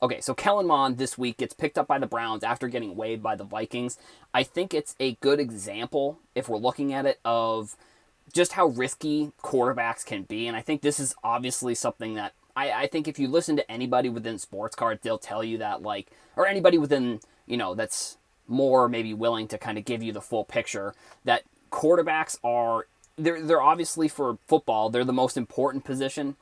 Okay, so Kellen Mond this week gets picked up by the Browns after getting waived by the Vikings. I think it's a good example, if we're looking at it, of just how risky quarterbacks can be. And I think this is obviously something that I think if you listen to anybody within sports cards, they'll tell you that, like, or anybody within, that's more maybe willing to kind of give you the full picture, that quarterbacks are, they're obviously for football, they're the most important position.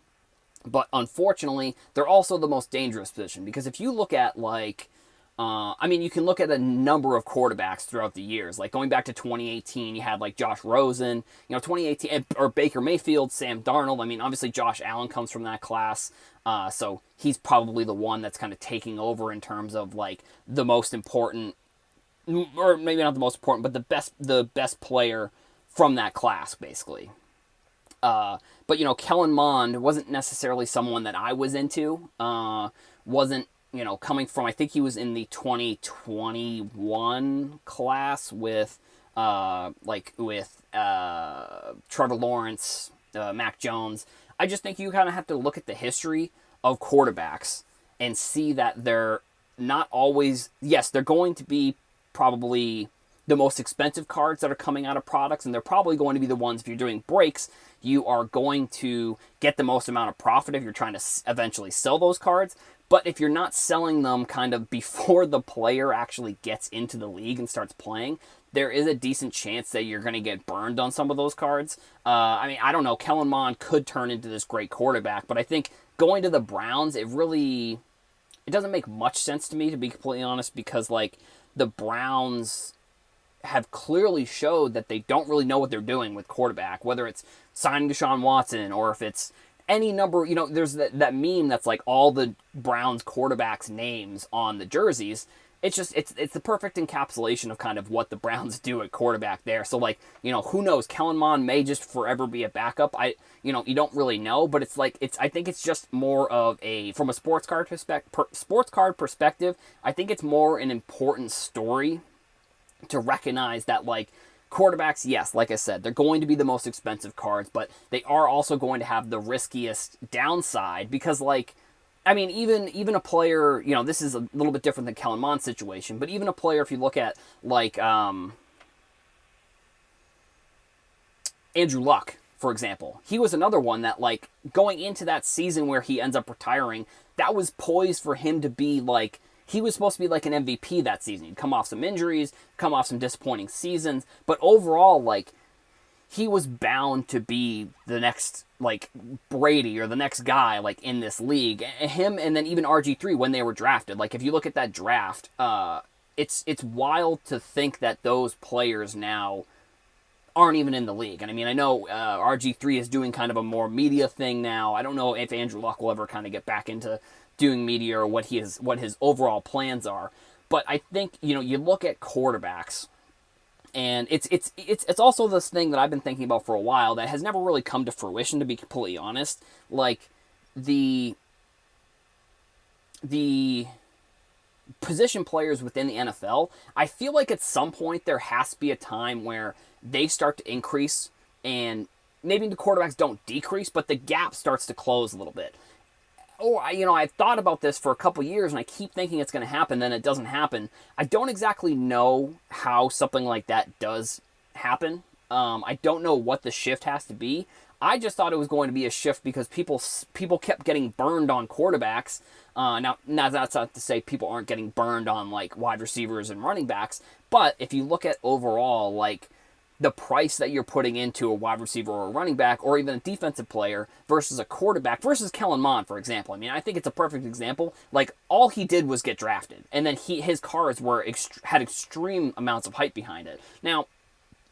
But unfortunately, they're also the most dangerous position because if you look at you can look at a number of quarterbacks throughout the years. Like going back to 2018, you had like Josh Rosen, 2018, or Baker Mayfield, Sam Darnold. I mean, obviously Josh Allen comes from that class, so he's probably the one that's kind of taking over in terms of like the most important, or maybe not the most important, but the best player from that class, basically. But Kellen Mond wasn't necessarily someone that I was into. Wasn't coming from? I think he was in the 2021 class with Trevor Lawrence, Mac Jones. I just think you kind of have to look at the history of quarterbacks and see that they're not always. Yes, they're going to be probably the most expensive cards that are coming out of products, and they're probably going to be the ones, if you're doing breaks, you are going to get the most amount of profit if you're trying to eventually sell those cards. But if you're not selling them kind of before the player actually gets into the league and starts playing, there is a decent chance that you're going to get burned on some of those cards. I don't know. Kellen Mond could turn into this great quarterback, but I think going to the Browns, it doesn't make much sense to me, to be completely honest, because like the Browns have clearly showed that they don't really know what they're doing with quarterback, whether it's signing Deshaun Watson or if it's any number. There's that meme that's like all the Browns quarterbacks' names on the jerseys. It's the perfect encapsulation of kind of what the Browns do at quarterback there. So like, who knows? Kellen Mond may just forever be a backup. You don't really know, but I think it's just more of a, from a sports card perspective, I think it's more an important story to recognize that, like, quarterbacks, yes, like I said, they're going to be the most expensive cards, but they are also going to have the riskiest downside because, like, I mean, even a player, this is a little bit different than Kellen Mond's situation, but even a player, if you look at like Andrew Luck, for example, he was another one that, like, going into that season where he ends up retiring, that was poised for him to be like, he was supposed to be like an MVP that season. He'd come off some injuries, come off some disappointing seasons, but overall, like, he was bound to be the next, like, Brady or the next guy, like, in this league. Him, and then even RG3 when they were drafted. Like, if you look at that draft, it's wild to think that those players now aren't even in the league. And I mean, I know RG3 is doing kind of a more media thing now. I don't know if Andrew Luck will ever kind of get back into doing media or what his overall plans are. But I think, you look at quarterbacks, and it's also this thing that I've been thinking about for a while that has never really come to fruition, to be completely honest. Like the position players within the NFL, I feel like at some point there has to be a time where they start to increase, and maybe the quarterbacks don't decrease, but the gap starts to close a little bit. Or, I've thought about this for a couple years, and I keep thinking it's going to happen, then it doesn't happen. I don't exactly know how something like that does happen. I don't know what the shift has to be. I just thought it was going to be a shift because people kept getting burned on quarterbacks. Now, that's not to say people aren't getting burned on, like, wide receivers and running backs, but if you look at overall, like, the price that you're putting into a wide receiver or a running back or even a defensive player versus a quarterback versus Kellen Mond, for example. I mean, I think it's a perfect example. Like, all he did was get drafted, and then his cards had extreme amounts of hype behind it. Now,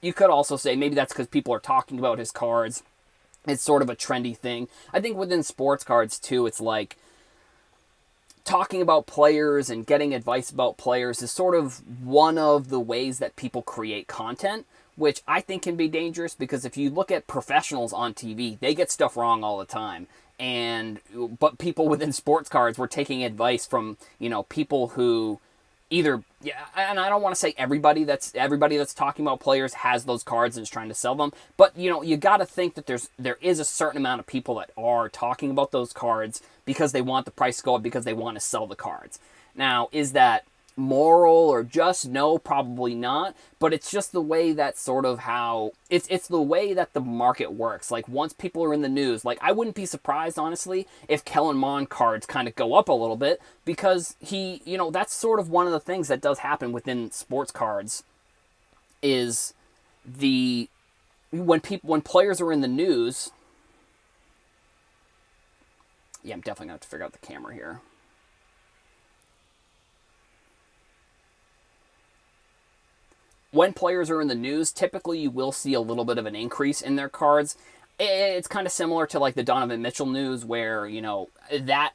you could also say maybe that's because people are talking about his cards. It's sort of a trendy thing. I think within sports cards, too, it's like talking about players and getting advice about players is sort of one of the ways that people create content, which I think can be dangerous because if you look at professionals on TV, they get stuff wrong all the time. But people within sports cards were taking advice from, people who either, yeah, and I don't want to say everybody that's talking about players has those cards and is trying to sell them, but you got to think that there is a certain amount of people that are talking about those cards because they want the price to go up, because they want to sell the cards. Now, is that moral or just? No, probably not, but it's just the way that sort of how it's the way that the market works. Like, once people are in the news, like, I wouldn't be surprised, honestly, if Kellen Mond cards kind of go up a little bit, because that's sort of one of the things that does happen within sports cards, is the when players are in the news. Yeah, I'm definitely gonna have to figure out the camera here. When players are in the news, typically you will see a little bit of an increase in their cards. It's kind of similar to like the Donovan Mitchell news, where that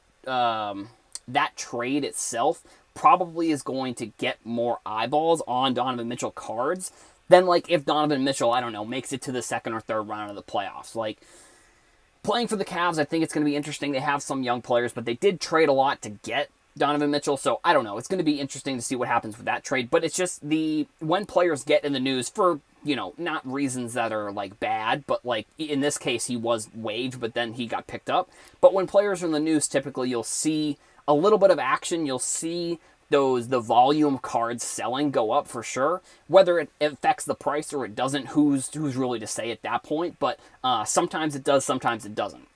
trade itself probably is going to get more eyeballs on Donovan Mitchell cards than, like, if Donovan Mitchell, I don't know, makes it to the second or third round of the playoffs. Like, playing for the Cavs, I think it's going to be interesting. They have some young players, but they did trade a lot to get Donovan Mitchell, so I don't know. It's going to be interesting to see what happens with that trade, but it's just when players get in the news for, not reasons that are, like, bad, but, like, in this case, he was waived, but then he got picked up. But when players are in the news, typically you'll see a little bit of action. You'll see the volume cards selling go up for sure. Whether it affects the price or it doesn't, who's really to say at that point, but sometimes it does, sometimes it doesn't.